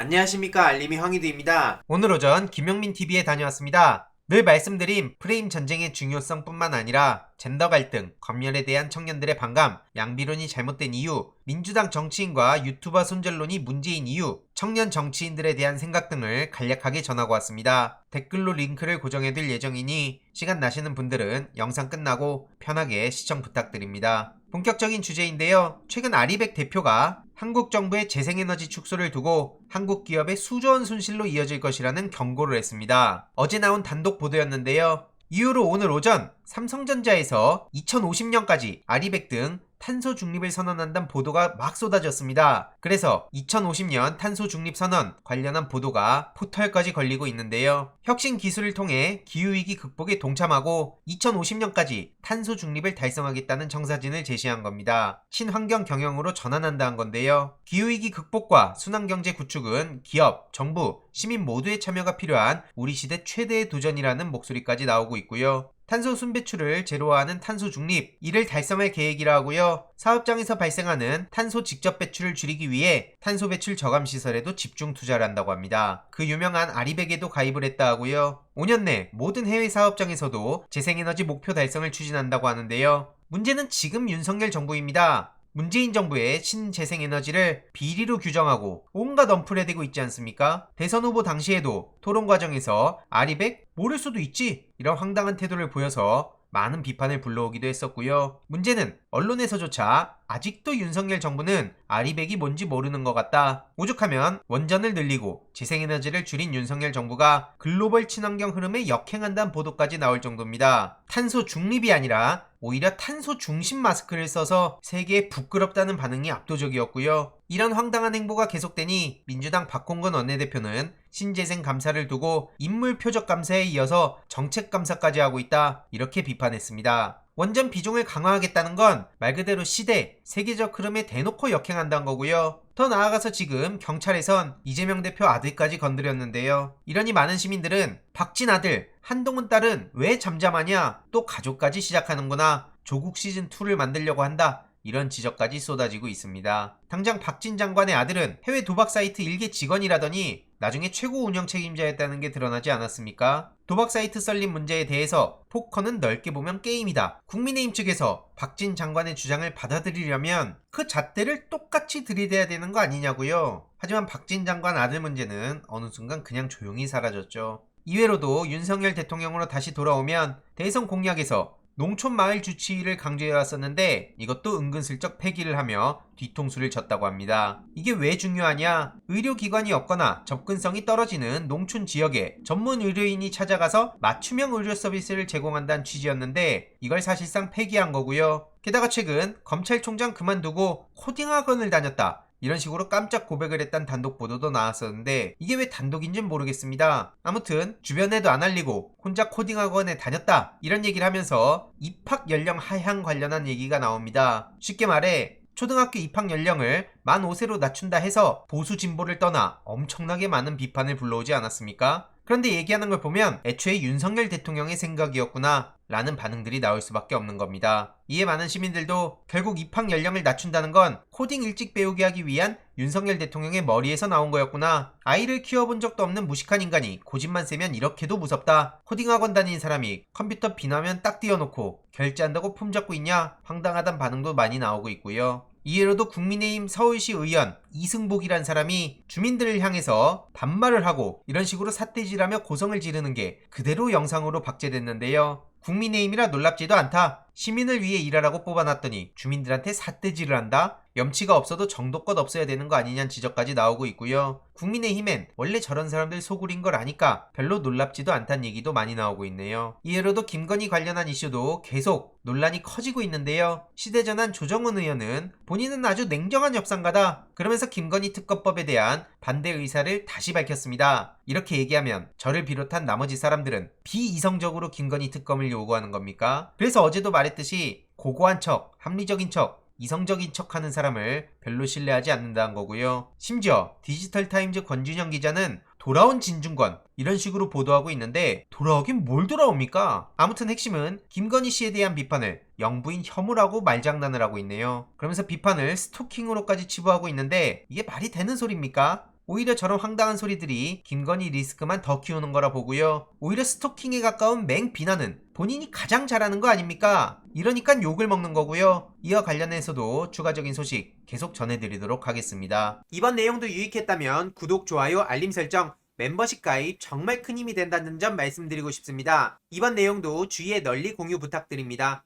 안녕하십니까, 알림이 황희두입니다. 오늘 오전 김용민 TV에 다녀왔습니다. 늘 말씀드린 프레임 전쟁의 중요성 뿐만 아니라 젠더 갈등, 검열에 대한 청년들의 반감, 양비론이 잘못된 이유, 민주당 정치인과 유튜버 손절론이 문제인 이유, 청년 정치인들에 대한 생각 등을 간략하게 전하고 왔습니다. 댓글로 링크를 고정해둘 예정이니 시간 나시는 분들은 영상 끝나고 편하게 시청 부탁드립니다. 본격적인 주제인데요. 최근 아리백 대표가 한국 정부의 재생에너지 축소를 두고 한국 기업의 수조원 손실로 이어질 것이라는 경고를 했습니다. 어제 나온 단독 보도였는데요. 이후로 오늘 오전 삼성전자에서 2050년까지 아리백 등 탄소 중립을 선언한다는 보도가 막 쏟아졌습니다. 그래서 2050년 탄소 중립 선언 관련한 보도가 포털까지 걸리고 있는데요. 혁신 기술을 통해 기후위기 극복에 동참하고 2050년까지 탄소 중립을 달성하겠다는 청사진을 제시한 겁니다. 친환경 경영으로 전환한다는 건데요. 기후위기 극복과 순환경제 구축은 기업, 정부, 시민 모두의 참여가 필요한 우리 시대 최대의 도전이라는 목소리까지 나오고 있고요. 탄소 순배출을 제로화하는 탄소 중립, 이를 달성할 계획이라 하고요. 사업장에서 발생하는 탄소 직접 배출을 줄이기 위해 탄소 배출 저감 시설에도 집중 투자를 한다고 합니다. 그 유명한 아리백에도 가입을 했다 하고요. 5년 내 모든 해외 사업장에서도 재생에너지 목표 달성을 추진한다고 하는데요. 문제는 지금 윤석열 정부입니다. 문재인 정부의 신재생에너지를 비리로 규정하고 온갖 언플에 대고 있지 않습니까? 대선 후보 당시에도 토론 과정에서 아리백? 모를 수도 있지, 이런 황당한 태도를 보여서 많은 비판을 불러오기도 했었고요. 문제는 언론에서조차 아직도 윤석열 정부는 아리백이 뭔지 모르는 것 같다. 오죽하면 원전을 늘리고 재생에너지를 줄인 윤석열 정부가 글로벌 친환경 흐름에 역행한다는 보도까지 나올 정도입니다. 탄소 중립이 아니라 오히려 탄소 중심 마스크를 써서 세계에 부끄럽다는 반응이 압도적이었고요. 이런 황당한 행보가 계속되니 민주당 박홍근 원내대표는 신재생 감사를 두고 인물 표적 감사에 이어서 정책 감사까지 하고 있다, 이렇게 비판했습니다. 원전 비중을 강화하겠다는 건 말 그대로 시대, 세계적 흐름에 대놓고 역행한다는 거고요. 더 나아가서 지금 경찰에선 이재명 대표 아들까지 건드렸는데요. 이러니 많은 시민들은 박진 아들, 한동훈 딸은 왜 잠잠하냐, 또 가족까지 시작하는구나, 조국 시즌2를 만들려고 한다, 이런 지적까지 쏟아지고 있습니다. 당장 박진 장관의 아들은 해외 도박 사이트 일개 직원이라더니 나중에 최고 운영 책임자였다는 게 드러나지 않았습니까? 도박 사이트 썰린 문제에 대해서 포커는 넓게 보면 게임이다, 국민의힘 측에서 박진 장관의 주장을 받아들이려면 그 잣대를 똑같이 들이대야 되는 거 아니냐고요. 하지만 박진 장관 아들 문제는 어느 순간 그냥 조용히 사라졌죠. 이외로도 윤석열 대통령으로 다시 돌아오면 대선 공약에서 농촌 마을 주치의를 강조해왔었는데 이것도 은근슬쩍 폐기를 하며 뒤통수를 쳤다고 합니다. 이게 왜 중요하냐? 의료기관이 없거나 접근성이 떨어지는 농촌 지역에 전문 의료인이 찾아가서 맞춤형 의료 서비스를 제공한다는 취지였는데 이걸 사실상 폐기한 거고요. 게다가 최근 검찰총장 그만두고 코딩 학원을 다녔다, 이런 식으로 깜짝 고백을 했다는 단독 보도도 나왔었는데 이게 왜 단독인지는 모르겠습니다. 아무튼 주변에도 안 알리고 혼자 코딩 학원에 다녔다, 이런 얘기를 하면서 입학 연령 하향 관련한 얘기가 나옵니다. 쉽게 말해 초등학교 입학 연령을 만 5세로 낮춘다 해서 보수 진보를 떠나 엄청나게 많은 비판을 불러오지 않았습니까? 그런데 얘기하는 걸 보면 애초에 윤석열 대통령의 생각이었구나 라는 반응들이 나올 수밖에 없는 겁니다. 이에 많은 시민들도 결국 입학 연령을 낮춘다는 건 코딩 일찍 배우게 하기 위한 윤석열 대통령의 머리에서 나온 거였구나, 아이를 키워본 적도 없는 무식한 인간이 고집만 세면 이렇게도 무섭다, 코딩 학원 다니는 사람이 컴퓨터 비나면 딱 띄워놓고 결제한다고 품 잡고 있냐, 황당하단 반응도 많이 나오고 있고요. 이외로도 국민의힘 서울시 의원 이승복이란 사람이 주민들을 향해서 반말을 하고 이런 식으로 삿대질하며 고성을 지르는 게 그대로 영상으로 박제됐는데요. 국민의힘이라 놀랍지도 않다, 시민을 위해 일하라고 뽑아놨더니 주민들한테 삿대질을 한다, 염치가 없어도 정도껏 없어야 되는 거 아니냐는 지적까지 나오고 있고요. 국민의힘엔 원래 저런 사람들 소굴인 걸 아니까 별로 놀랍지도 않다는 얘기도 많이 나오고 있네요. 이외로도 김건희 관련한 이슈도 계속 논란이 커지고 있는데요. 시대전환 조정훈 의원은 본인은 아주 냉정한 협상가다, 그러면서 김건희 특검법에 대한 반대 의사를 다시 밝혔습니다. 이렇게 얘기하면 저를 비롯한 나머지 사람들은 비이성적으로 김건희 특검을 요구하는 겁니까? 그래서 어제도 말했듯이 고고한 척, 합리적인 척, 이성적인 척하는 사람을 별로 신뢰하지 않는다는 거고요. 심지어 디지털타임즈 권준영 기자는 돌아온 진중권, 이런 식으로 보도하고 있는데 돌아오긴 뭘 돌아옵니까? 아무튼 핵심은 김건희 씨에 대한 비판을 영부인 혐오라고 말장난을 하고 있네요. 그러면서 비판을 스토킹으로까지 치부하고 있는데 이게 말이 되는 소리입니까? 오히려 저런 황당한 소리들이 김건희 리스크만 더 키우는 거라 보고요. 오히려 스토킹에 가까운 맹비난은 본인이 가장 잘하는 거 아닙니까? 이러니까 욕을 먹는 거고요. 이와 관련해서도 추가적인 소식 계속 전해드리도록 하겠습니다. 이번 내용도 유익했다면 구독, 좋아요, 알림 설정, 멤버십 가입 정말 큰 힘이 된다는 점 말씀드리고 싶습니다. 이번 내용도 주위에 널리 공유 부탁드립니다.